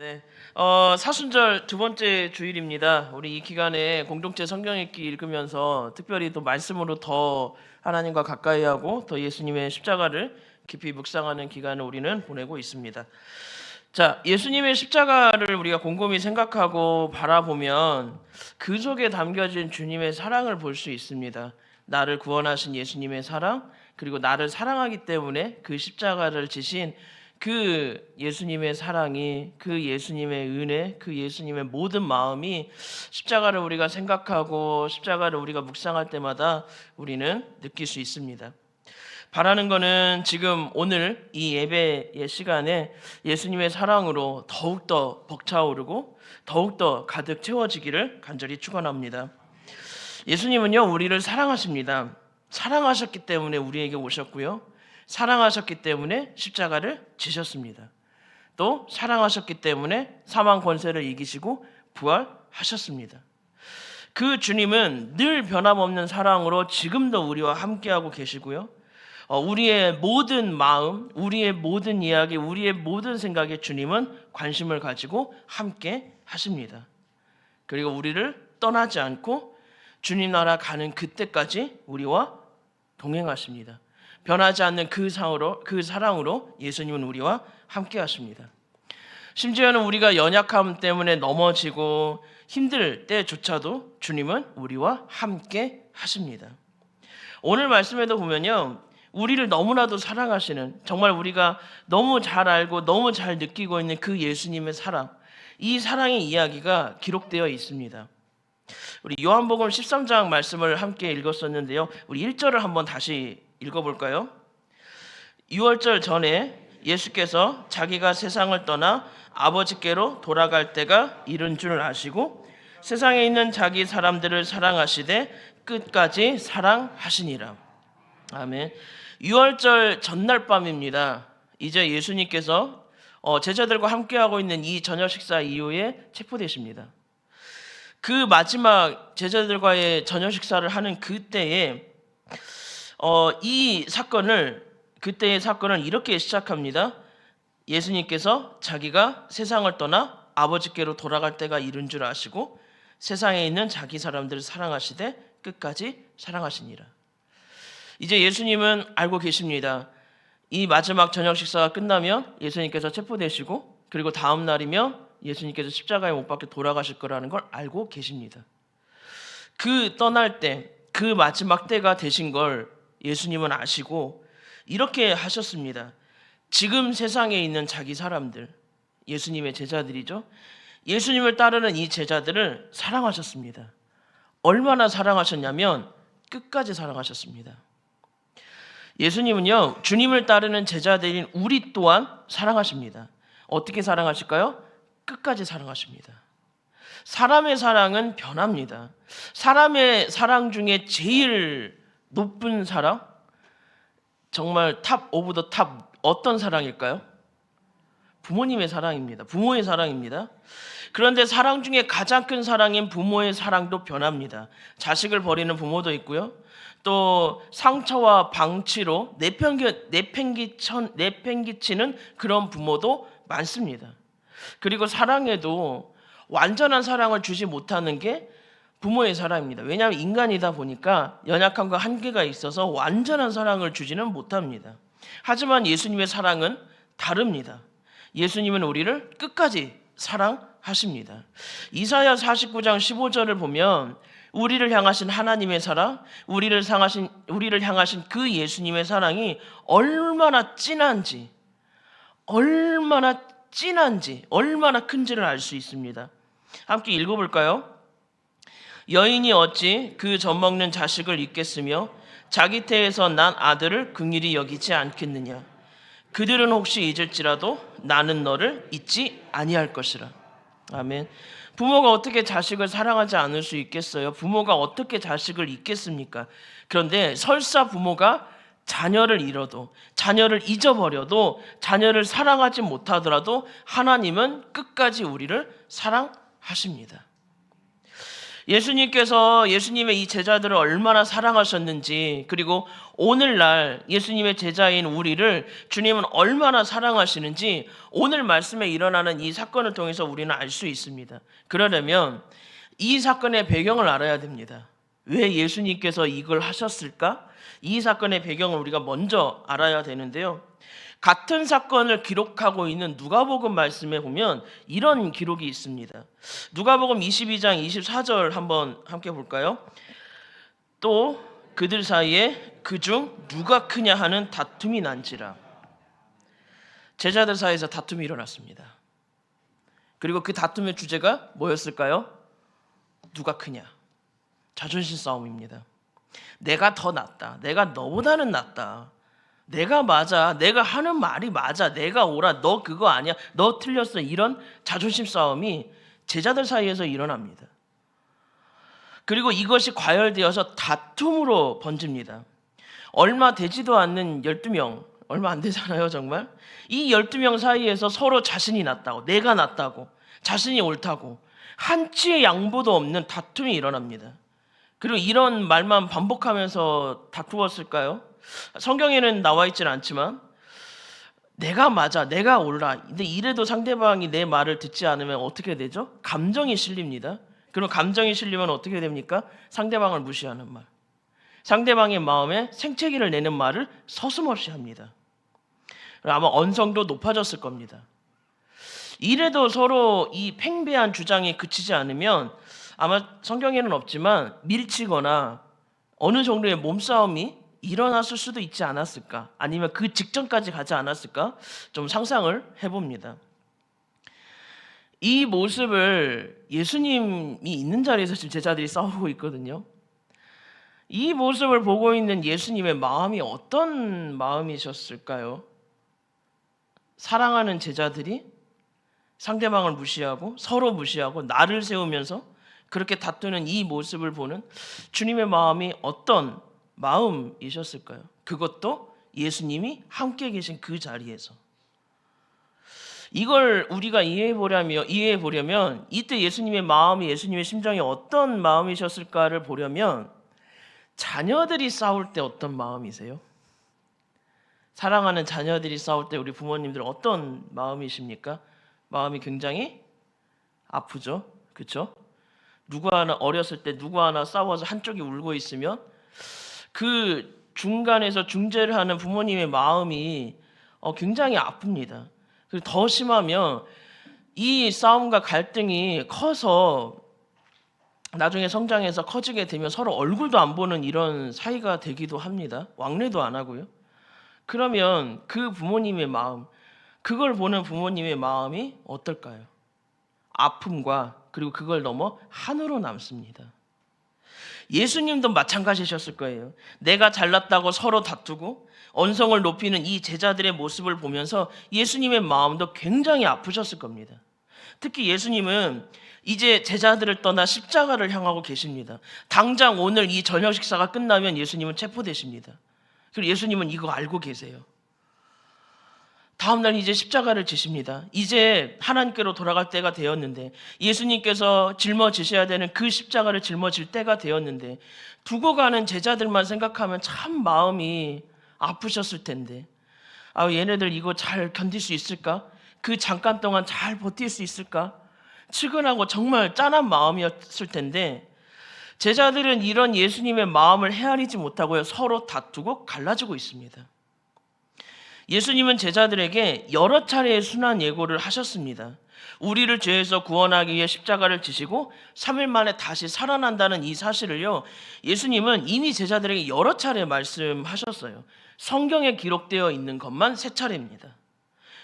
네, 사순절 두 번째 주일입니다. 우리 이 기간에 공동체 성경 읽기 읽으면서 특별히 또 말씀으로 더 하나님과 가까이 하고 더 예수님의 십자가를 깊이 묵상하는 기간을 우리는 보내고 있습니다. 자, 예수님의 십자가를 우리가 곰곰이 생각하고 바라보면 그 속에 담겨진 주님의 사랑을 볼 수 있습니다. 나를 구원하신 예수님의 사랑, 그리고 나를 사랑하기 때문에 그 십자가를 지신 그 예수님의 사랑이, 그 예수님의 은혜, 그 예수님의 모든 마음이 십자가를 우리가 생각하고 십자가를 우리가 묵상할 때마다 우리는 느낄 수 있습니다. 바라는 거는 지금 오늘 이 예배의 시간에 예수님의 사랑으로 더욱더 벅차오르고 더욱더 가득 채워지기를 간절히 축원합니다. 예수님은요, 우리를 사랑하십니다. 사랑하셨기 때문에 우리에게 오셨고요, 사랑하셨기 때문에 십자가를 지셨습니다. 또 사랑하셨기 때문에 사망 권세를 이기시고 부활하셨습니다. 그 주님은 늘 변함없는 사랑으로 지금도 우리와 함께하고 계시고요, 우리의 모든 마음, 우리의 모든 이야기, 우리의 모든 생각에 주님은 관심을 가지고 함께 하십니다. 그리고 우리를 떠나지 않고 주님 나라 가는 그때까지 우리와 동행하십니다. 변하지 않는 그 사랑으로 예수님은 우리와 함께 하십니다. 심지어는 우리가 연약함 때문에 넘어지고 힘들 때조차도 주님은 우리와 함께 하십니다. 오늘 말씀에도 보면요, 우리를 너무나도 사랑하시는, 정말 우리가 너무 잘 알고 너무 잘 느끼고 있는 그 예수님의 사랑, 이 사랑의 이야기가 기록되어 있습니다. 우리 요한복음 13장 말씀을 함께 읽었었는데요, 우리 1절을 한번 다시 읽어볼까요? 6월절 전에 예수께서 자기가 세상을 떠나 아버지께로 돌아갈 때가 이른 줄 아시고 세상에 있는 자기 사람들을 사랑하시되 끝까지 사랑하시니라. 아멘. 6월절 전날 밤입니다. 이제 예수님께서 제자들과 함께하고 있는 이 저녁 식사 이후에 체포되십니다. 그 마지막 제자들과의 저녁 식사를 하는 그때에 그때의 사건을 이렇게 시작합니다. 예수님께서 자기가 세상을 떠나 아버지께로 돌아갈 때가 이른 줄 아시고 세상에 있는 자기 사람들을 사랑하시되 끝까지 사랑하시니라. 이제 예수님은 알고 계십니다. 이 마지막 저녁 식사가 끝나면 예수님께서 체포되시고 그리고 다음 날이면 예수님께서 십자가에 못 박혀 돌아가실 거라는 걸 알고 계십니다. 그 떠날 때, 그 마지막 때가 되신 걸 예수님은 아시고 이렇게 하셨습니다. 지금 세상에 있는 자기 사람들, 예수님의 제자들이죠, 예수님을 따르는 이 제자들을 사랑하셨습니다. 얼마나 사랑하셨냐면 끝까지 사랑하셨습니다. 예수님은요, 주님을 따르는 제자들인 우리 또한 사랑하십니다. 어떻게 사랑하실까요? 끝까지 사랑하십니다. 사람의 사랑은 변합니다. 사람의 사랑 중에 제일 높은 사랑, 정말 탑 오브 더 탑, 어떤 사랑일까요? 부모님의 사랑입니다. 부모의 사랑입니다. 그런데 사랑 중에 가장 큰 사랑인 부모의 사랑도 변합니다. 자식을 버리는 부모도 있고요, 또 상처와 방치로 내팽기치는 그런 부모도 많습니다. 그리고 사랑에도 완전한 사랑을 주지 못하는 게 부모의 사랑입니다. 왜냐하면 인간이다 보니까 연약함과 한계가 있어서 완전한 사랑을 주지는 못합니다. 하지만 예수님의 사랑은 다릅니다. 예수님은 우리를 끝까지 사랑하십니다. 이사야 49장 15절을 보면 우리를 향하신 하나님의 사랑, 우리를 향하신 그 예수님의 사랑이 얼마나 진한지, 얼마나 큰지를 알 수 있습니다. 함께 읽어볼까요? 여인이 어찌 그 젖먹는 자식을 잊겠으며 자기 태에서 난 아들을 긍휼히 여기지 않겠느냐. 그들은 혹시 잊을지라도 나는 너를 잊지 아니할 것이라. 아멘. 부모가 어떻게 자식을 사랑하지 않을 수 있겠어요? 부모가 어떻게 자식을 잊겠습니까? 그런데 설사 부모가 자녀를 잃어도, 자녀를 잊어버려도, 자녀를 사랑하지 못하더라도 하나님은 끝까지 우리를 사랑하십니다. 예수님의 이 제자들을 얼마나 사랑하셨는지, 그리고 오늘날 예수님의 제자인 우리를 주님은 얼마나 사랑하시는지 오늘 말씀에 일어나는 이 사건을 통해서 우리는 알 수 있습니다. 그러려면 이 사건의 배경을 알아야 됩니다. 왜 예수님께서 이걸 하셨을까? 이 사건의 배경을 우리가 먼저 알아야 되는데요. 같은 사건을 기록하고 있는 누가복음 말씀에 보면 이런 기록이 있습니다. 누가복음 22장 24절 한번 함께 볼까요? 또 그들 사이에 그중 누가 크냐 하는 다툼이 난지라. 제자들 사이에서 다툼이 일어났습니다. 그리고 그 다툼의 주제가 뭐였을까요? 누가 크냐? 자존심 싸움입니다. 내가 더 낫다. 내가 너보다는 낫다. 내가 맞아. 내가 하는 말이 맞아. 내가 옳아. 너 그거 아니야. 너 틀렸어. 이런 자존심 싸움이 제자들 사이에서 일어납니다. 그리고 이것이 과열되어서 다툼으로 번집니다. 얼마 되지도 않는 12명, 얼마 안 되잖아요, 정말. 이 12명 사이에서 서로 자신이 낫다고, 내가 낫다고, 자신이 옳다고 한치의 양보도 없는 다툼이 일어납니다. 그리고 이런 말만 반복하면서 다투었을까요? 성경에는 나와 있지는 않지만 내가 맞아, 내가 옳아. 근데 이래도 상대방이 내 말을 듣지 않으면 어떻게 되죠? 감정이 실립니다. 그럼 감정이 실리면 어떻게 됩니까? 상대방을 무시하는 말. 상대방의 마음에 생채기를 내는 말을 서슴없이 합니다. 아마 언성도 높아졌을 겁니다. 이래도 서로 이 팽배한 주장이 그치지 않으면 아마 성경에는 없지만 밀치거나 어느 정도의 몸싸움이 일어났을 수도 있지 않았을까? 아니면 그 직전까지 가지 않았을까? 좀 상상을 해봅니다. 이 모습을 예수님이 있는 자리에서 지금 제자들이 싸우고 있거든요. 이 모습을 보고 있는 예수님의 마음이 어떤 마음이셨을까요? 사랑하는 제자들이 상대방을 무시하고 서로 무시하고 나를 세우면서 그렇게 다투는 이 모습을 보는 주님의 마음이 어떤 마음이셨을까요? 그것도 예수님이 함께 계신 그 자리에서. 이걸 우리가 이해해 보려면 이때 예수님의 마음이, 예수님의 심정이 어떤 마음이셨을까를 보려면 자녀들이 싸울 때 어떤 마음이세요? 사랑하는 자녀들이 싸울 때 우리 부모님들 어떤 마음이십니까? 마음이 굉장히 아프죠. 그렇죠? 누구 하나 어렸을 때 누구 하나 싸워서 한쪽이 울고 있으면 그 중간에서 중재를 하는 부모님의 마음이 굉장히 아픕니다. 그리고 더 심하면 이 싸움과 갈등이 커서 나중에 성장해서 커지게 되면 서로 얼굴도 안 보는 이런 사이가 되기도 합니다. 왕래도 안 하고요. 그러면 그 부모님의 마음, 그걸 보는 부모님의 마음이 어떨까요? 아픔과 그리고 그걸 넘어 한으로 남습니다. 예수님도 마찬가지셨을 거예요. 내가 잘났다고 서로 다투고 언성을 높이는 이 제자들의 모습을 보면서 예수님의 마음도 굉장히 아프셨을 겁니다. 특히 예수님은 이제 제자들을 떠나 십자가를 향하고 계십니다. 당장 오늘 이 저녁 식사가 끝나면 예수님은 체포되십니다. 그리고 예수님은 이거 알고 계세요. 다음날 이제 십자가를 지십니다. 이제 하나님께로 돌아갈 때가 되었는데 예수님께서 짊어지셔야 되는 그 십자가를 짊어질 때가 되었는데 두고 가는 제자들만 생각하면 참 마음이 아프셨을 텐데 얘네들 이거 잘 견딜 수 있을까? 그 잠깐 동안 잘 버틸 수 있을까? 측은하고 정말 짠한 마음이었을 텐데 제자들은 이런 예수님의 마음을 헤아리지 못하고요. 서로 다투고 갈라지고 있습니다. 예수님은 제자들에게 여러 차례의 순환 예고를 하셨습니다. 우리를 죄에서 구원하기 위해 십자가를 지시고 3일 만에 다시 살아난다는 이 사실을요. 예수님은 이미 제자들에게 여러 차례 말씀하셨어요. 성경에 기록되어 있는 것만 3차례입니다.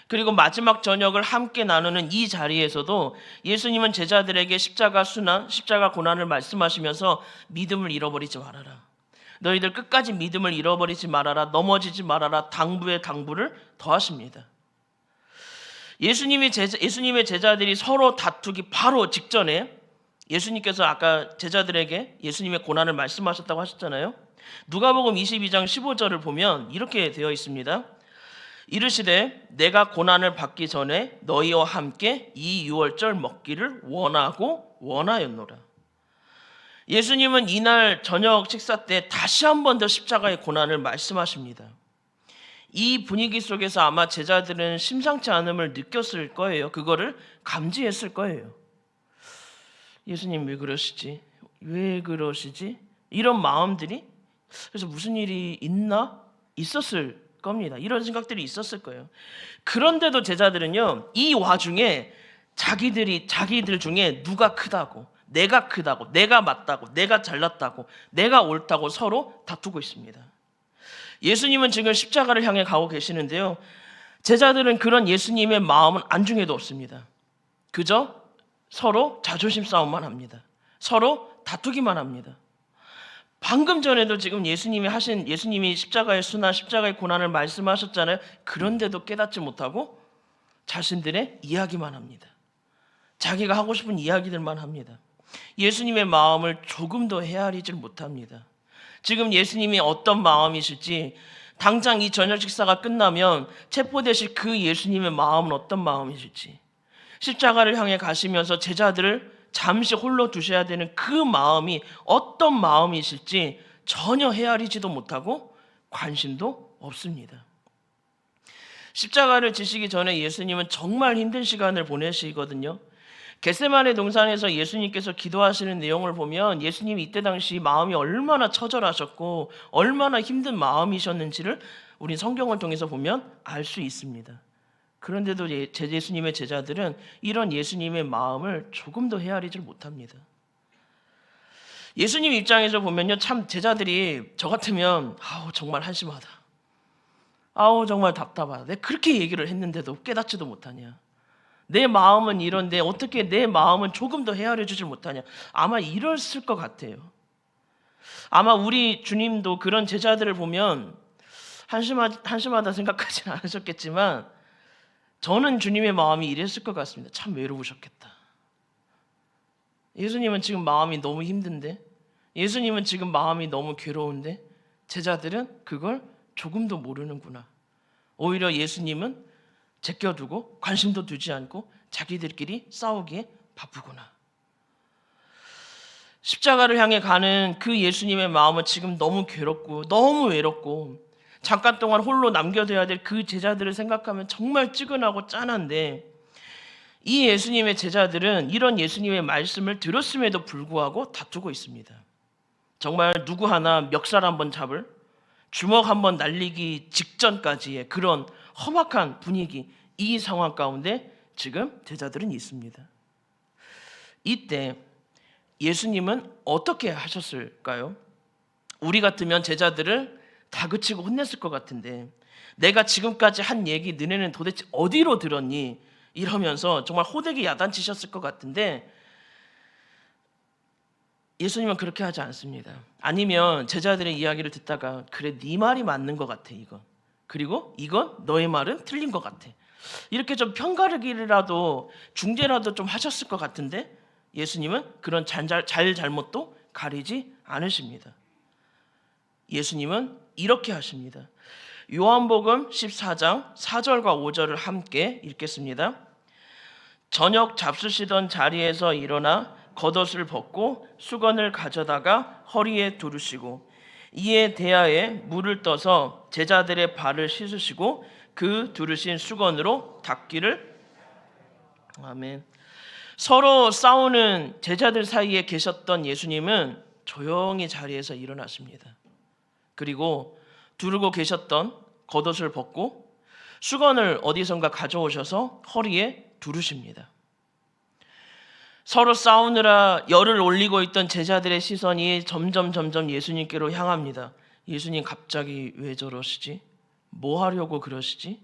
그리고 마지막 저녁을 함께 나누는 이 자리에서도 예수님은 제자들에게 십자가 순환, 십자가 고난을 말씀하시면서 믿음을 잃어버리지 말아라. 너희들 끝까지 믿음을 잃어버리지 말아라. 넘어지지 말아라. 당부에 당부를 더하십니다. 예수님의 제자들이 서로 다투기 바로 직전에 예수님께서 아까 제자들에게 예수님의 고난을 말씀하셨다고 하셨잖아요. 누가복음 22장 15절을 보면 이렇게 되어 있습니다. 이르시되 내가 고난을 받기 전에 너희와 함께 이 유월절 먹기를 원하고 원하였노라. 예수님은 이날 저녁 식사 때 다시 한 번 더 십자가의 고난을 말씀하십니다. 이 분위기 속에서 아마 제자들은 심상치 않음을 느꼈을 거예요. 그거를 감지했을 거예요. 예수님 왜 그러시지? 왜 그러시지? 이런 마음들이, 그래서 무슨 일이 있나? 있었을 겁니다. 이런 생각들이 있었을 거예요. 그런데도 제자들은요, 이 와중에 자기들 중에 누가 크다고, 내가 크다고, 내가 맞다고, 내가 잘났다고, 내가 옳다고 서로 다투고 있습니다. 예수님은 지금 십자가를 향해 가고 계시는데요, 제자들은 그런 예수님의 마음은 안중에도 없습니다. 그저 서로 자존심 싸움만 합니다. 서로 다투기만 합니다. 방금 전에도 지금 예수님이 십자가의 수나 십자가의 고난을 말씀하셨잖아요. 그런데도 깨닫지 못하고 자신들의 이야기만 합니다. 자기가 하고 싶은 이야기들만 합니다. 예수님의 마음을 조금도 헤아리질 못합니다. 지금 예수님이 어떤 마음이실지, 당장 이 저녁 식사가 끝나면 체포되실 그 예수님의 마음은 어떤 마음이실지, 십자가를 향해 가시면서 제자들을 잠시 홀로 두셔야 되는 그 마음이 어떤 마음이실지 전혀 헤아리지도 못하고 관심도 없습니다. 십자가를 지시기 전에 예수님은 정말 힘든 시간을 보내시거든요. 겟세마네 동산에서 예수님께서 기도하시는 내용을 보면 예수님이 이때 당시 마음이 얼마나 처절하셨고 얼마나 힘든 마음이셨는지를 우리 성경을 통해서 보면 알 수 있습니다. 그런데도 예수님의 제자들은 이런 예수님의 마음을 조금도 헤아리질 못합니다. 예수님 입장에서 보면요, 참 제자들이 저 같으면 정말 한심하다, 정말 답답하다, 내가 그렇게 얘기를 했는데도 깨닫지도 못하냐, 내 마음은 이런데 어떻게 내 마음은 조금 더 헤아려주질 못하냐, 아마 이랬을 것 같아요. 아마 우리 주님도 그런 제자들을 보면 한심하다 생각하지는 않으셨겠지만 저는 주님의 마음이 이랬을 것 같습니다. 참 외로우셨겠다. 예수님은 지금 마음이 너무 힘든데, 예수님은 지금 마음이 너무 괴로운데 제자들은 그걸 조금도 모르는구나. 오히려 예수님은 제껴두고 관심도 두지 않고 자기들끼리 싸우기에 바쁘구나. 십자가를 향해 가는 그 예수님의 마음은 지금 너무 괴롭고 너무 외롭고 잠깐 동안 홀로 남겨둬야 될 그 제자들을 생각하면 정말 찌근하고 짠한데, 이 예수님의 제자들은 이런 예수님의 말씀을 들었음에도 불구하고 다투고 있습니다. 정말 누구 하나 멱살 한번 잡을, 주먹 한번 날리기 직전까지의 그런 험악한 분위기, 이 상황 가운데 지금 제자들은 있습니다. 이때 예수님은 어떻게 하셨을까요? 우리 같으면 제자들을 다그치고 혼냈을 것 같은데, 내가 지금까지 한 얘기 너네는 도대체 어디로 들었니? 이러면서 정말 호되게 야단치셨을 것 같은데, 예수님은 그렇게 하지 않습니다. 아니면 제자들의 이야기를 듣다가 그래, 네 말이 맞는 것 같아 이건, 그리고 이건 너의 말은 틀린 것 같아, 이렇게 좀 편가르기라도 중재라도 좀 하셨을 것 같은데, 예수님은 그런 잘못도 가리지 않으십니다. 예수님은 이렇게 하십니다. 요한복음 14장 4절과 5절을 함께 읽겠습니다. 저녁 잡수시던 자리에서 일어나 겉옷을 벗고 수건을 가져다가 허리에 두르시고 이에 대야에 물을 떠서 제자들의 발을 씻으시고 그 두르신 수건으로 닦기를. 아멘. 서로 싸우는 제자들 사이에 계셨던 예수님은 조용히 자리에서 일어나십니다. 그리고 두르고 계셨던 겉옷을 벗고 수건을 어디선가 가져오셔서 허리에 두르십니다. 서로 싸우느라 열을 올리고 있던 제자들의 시선이 점점 예수님께로 향합니다. 예수님 갑자기 왜 저러시지? 뭐 하려고 그러시지?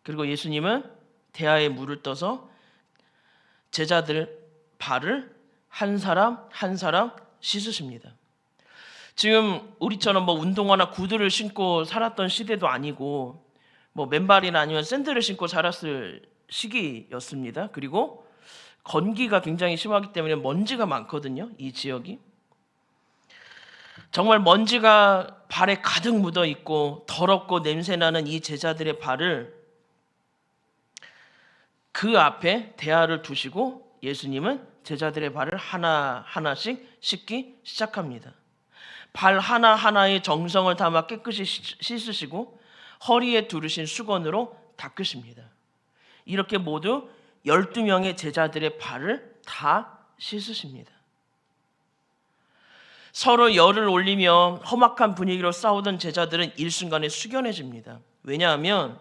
그리고 예수님은 대야에 물을 떠서 제자들 발을 한 사람 한 사람 씻으십니다. 지금 우리처럼 운동화나 구두를 신고 살았던 시대도 아니고 맨발이나 아니면 샌들을 신고 살았을 시기였습니다. 그리고 건기가 굉장히 심하기 때문에 먼지가 많거든요, 이 지역이. 정말 먼지가 발에 가득 묻어 있고 더럽고 냄새나는 이 제자들의 발을 그 앞에 대야를 두시고 예수님은 제자들의 발을 하나하나씩 씻기 시작합니다. 발 하나하나의 정성을 담아 깨끗이 씻으시고 허리에 두르신 수건으로 닦으십니다. 이렇게 모두 12명의 제자들의 발을 다 씻으십니다. 서로 열을 올리며 험악한 분위기로 싸우던 제자들은 일순간에 숙연해집니다. 왜냐하면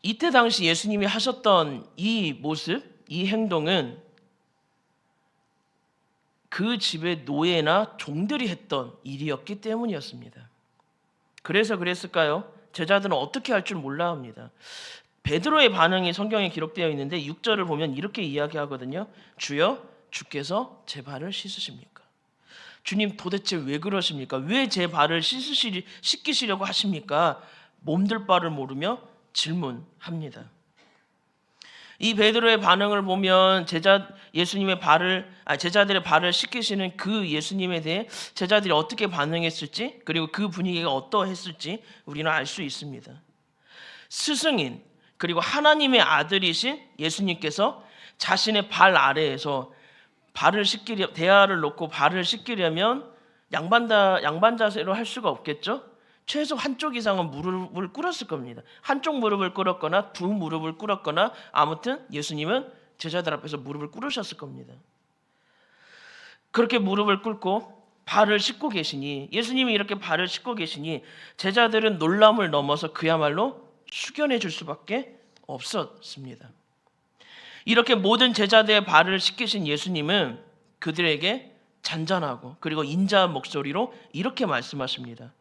이때 당시 예수님이 하셨던 이 모습, 이 행동은 그 집의 노예나 종들이 했던 일이었기 때문이었습니다. 그래서 그랬을까요? 제자들은 어떻게 할 줄 몰라 합니다. 베드로의 반응이 성경에 기록되어 있는데 6절을 보면 이렇게 이야기하거든요. 주여, 주께서 제 발을 씻으십니까? 주님 도대체 왜 그러십니까? 왜 제 발을 씻기시려고 하십니까? 몸둘 바를 모르며 질문합니다. 이 베드로의 반응을 보면 제자들의 발을 씻기시는 그 예수님에 대해 제자들이 어떻게 반응했을지, 그리고 그 분위기가 어떠했을지 우리는 알 수 있습니다. 스승인 그리고 하나님의 아들이신 예수님께서 자신의 발 아래에서 대야를 놓고 발을 씻기려면 양반 자세로 할 수가 없겠죠? 최소 한쪽 이상은 무릎을 꿇었을 겁니다. 한쪽 무릎을 꿇었거나 두 무릎을 꿇었거나, 아무튼 예수님은 제자들 앞에서 무릎을 꿇으셨을 겁니다. 그렇게 무릎을 꿇고 발을 씻고 계시니, 예수님이 이렇게 발을 씻고 계시니 제자들은 놀람을 넘어서 그야말로 숙연해 줄 수밖에 없었습니다. 이렇게 모든 제자들의 발을 씻기신 예수님은 그들에게 잔잔하고 그리고 인자한 목소리로 이렇게 말씀하십니다.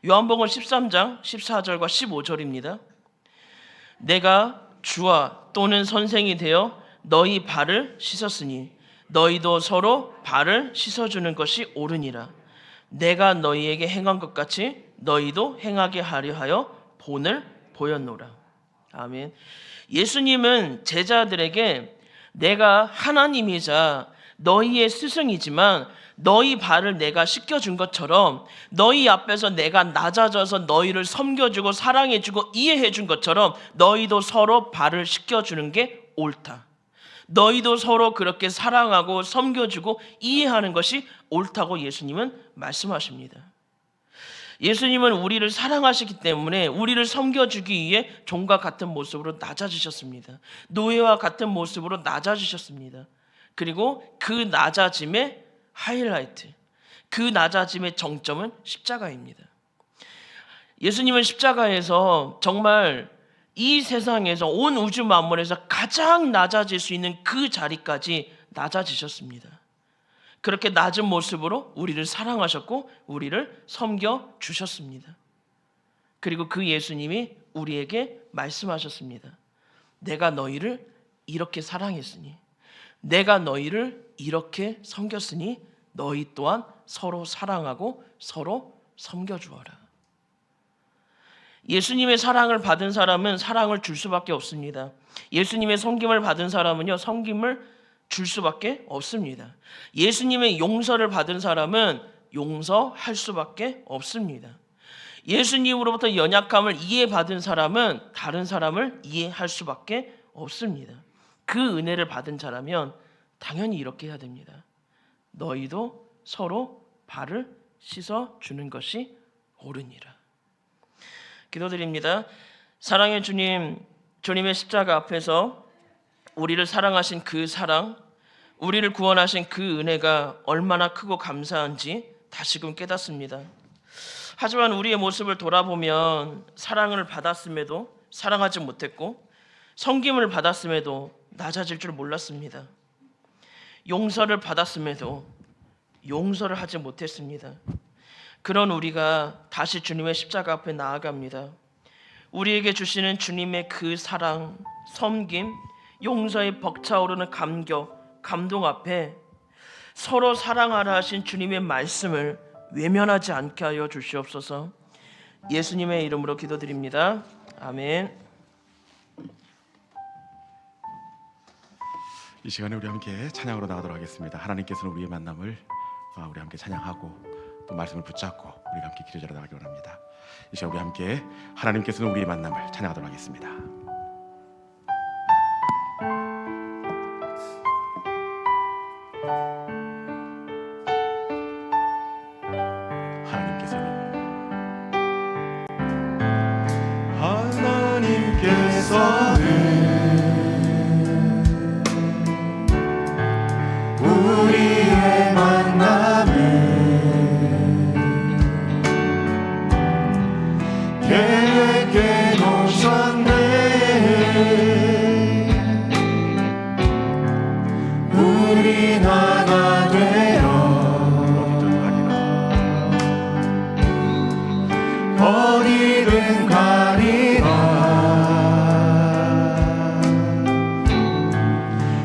요한복음 13장 14절과 15절입니다. 내가 주와 또는 선생이 되어 너희 발을 씻었으니 너희도 서로 발을 씻어주는 것이 옳으니라. 내가 너희에게 행한 것 같이 너희도 행하게 하려 하여 본을 보였노라. 아멘. 예수님은 제자들에게 내가 하나님이자 너희의 스승이지만 너희 발을 내가 씻겨준 것처럼, 너희 앞에서 내가 낮아져서 너희를 섬겨주고 사랑해주고 이해해준 것처럼 너희도 서로 발을 씻겨주는 게 옳다. 너희도 서로 그렇게 사랑하고 섬겨주고 이해하는 것이 옳다고 예수님은 말씀하십니다. 예수님은 우리를 사랑하시기 때문에 우리를 섬겨주기 위해 종과 같은 모습으로 낮아지셨습니다. 노예와 같은 모습으로 낮아지셨습니다. 그리고 그 낮아짐의 하이라이트, 그 낮아짐의 정점은 십자가입니다. 예수님은 십자가에서 정말 이 세상에서 온 우주 만물에서 가장 낮아질 수 있는 그 자리까지 낮아지셨습니다. 그렇게 낮은 모습으로 우리를 사랑하셨고 우리를 섬겨주셨습니다. 그리고 그 예수님이 우리에게 말씀하셨습니다. 내가 너희를 이렇게 사랑했으니, 내가 너희를 이렇게 섬겼으니 너희 또한 서로 사랑하고 서로 섬겨주어라. 예수님의 사랑을 받은 사람은 사랑을 줄 수밖에 없습니다. 예수님의 섬김을 받은 사람은요, 섬김을 줄 수밖에 없습니다. 예수님의 용서를 받은 사람은 용서할 수밖에 없습니다. 예수님으로부터 연약함을 이해받은 사람은 다른 사람을 이해할 수밖에 없습니다. 그 은혜를 받은 자라면 당연히 이렇게 해야 됩니다. 너희도 서로 발을 씻어주는 것이 옳으니라. 기도드립니다. 사랑의 주님, 주님의 십자가 앞에서 우리를 사랑하신 그 사랑, 우리를 구원하신 그 은혜가 얼마나 크고 감사한지 다시금 깨닫습니다. 하지만 우리의 모습을 돌아보면 사랑을 받았음에도 사랑하지 못했고, 섬김을 받았음에도 낮아질 줄 몰랐습니다. 용서를 받았음에도 용서를 하지 못했습니다. 그런 우리가 다시 주님의 십자가 앞에 나아갑니다. 우리에게 주시는 주님의 그 사랑, 섬김, 용서에 벅차오르는 감격, 감동 앞에 서로 사랑하라 하신 주님의 말씀을 외면하지 않게 하여 주시옵소서. 예수님의 이름으로 기도드립니다. 아멘. 이 시간에 우리 함께 찬양으로 나가도록 하겠습니다. 하나님께서는 우리의 만남을 우리 함께 찬양하고 또 말씀을 붙잡고 우리가 함께 기도자로 나가기 원합니다. 이 시간 우리 함께 하나님께서는 우리의 만남을 찬양하도록 하겠습니다. 우리의 만남을 계획해 놓으셨네. 우린 하나 되어 어디든 가리라.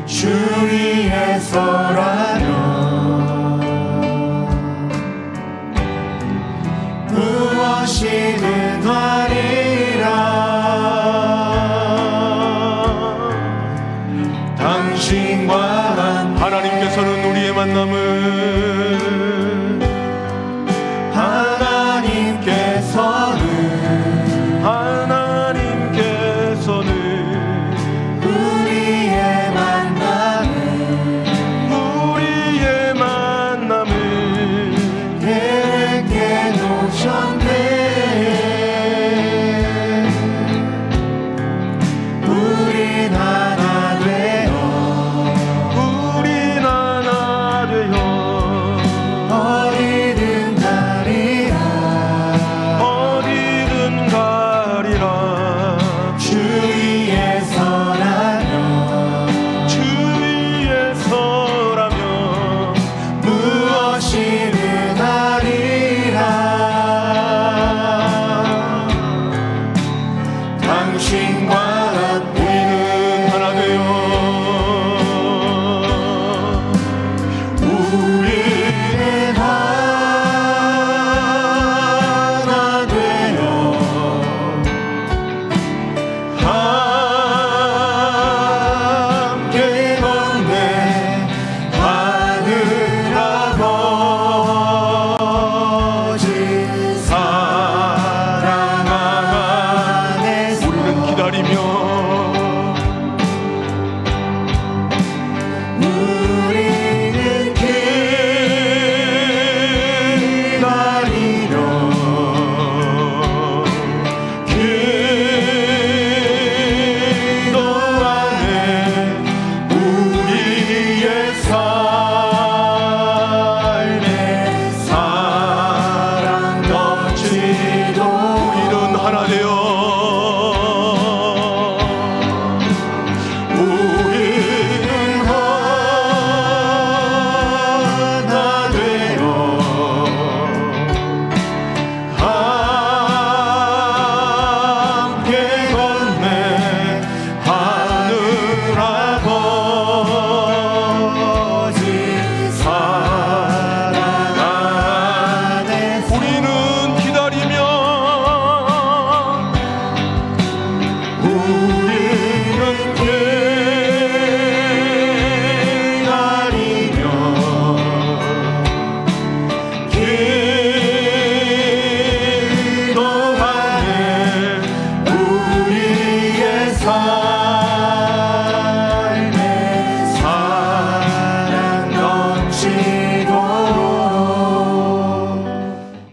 주 위에서라면 무엇이든 하리라. 당신과 하나님께서는 우리의 만남을 하나님께서는 우리의 만남을 계획해 놓으셨네. 우린 하나 되어 어디든 가리라. 주 위에서라면 무엇이든 하리라. 당신과 우리는 하나 되어 우리는 하나 되어 함께 걷네. 하늘 아버지 사랑 안에서 우리는 기다리며 우리는 기다리며 기도하네. 우리의 삶에 사랑 넘치도록 우리는 하나 되어 우리는 하나 되어 함께 걷네. 하늘 아버지 사랑 안에서 우리는 기다리며 우리는 기다리며 기도하네. 우리의 삶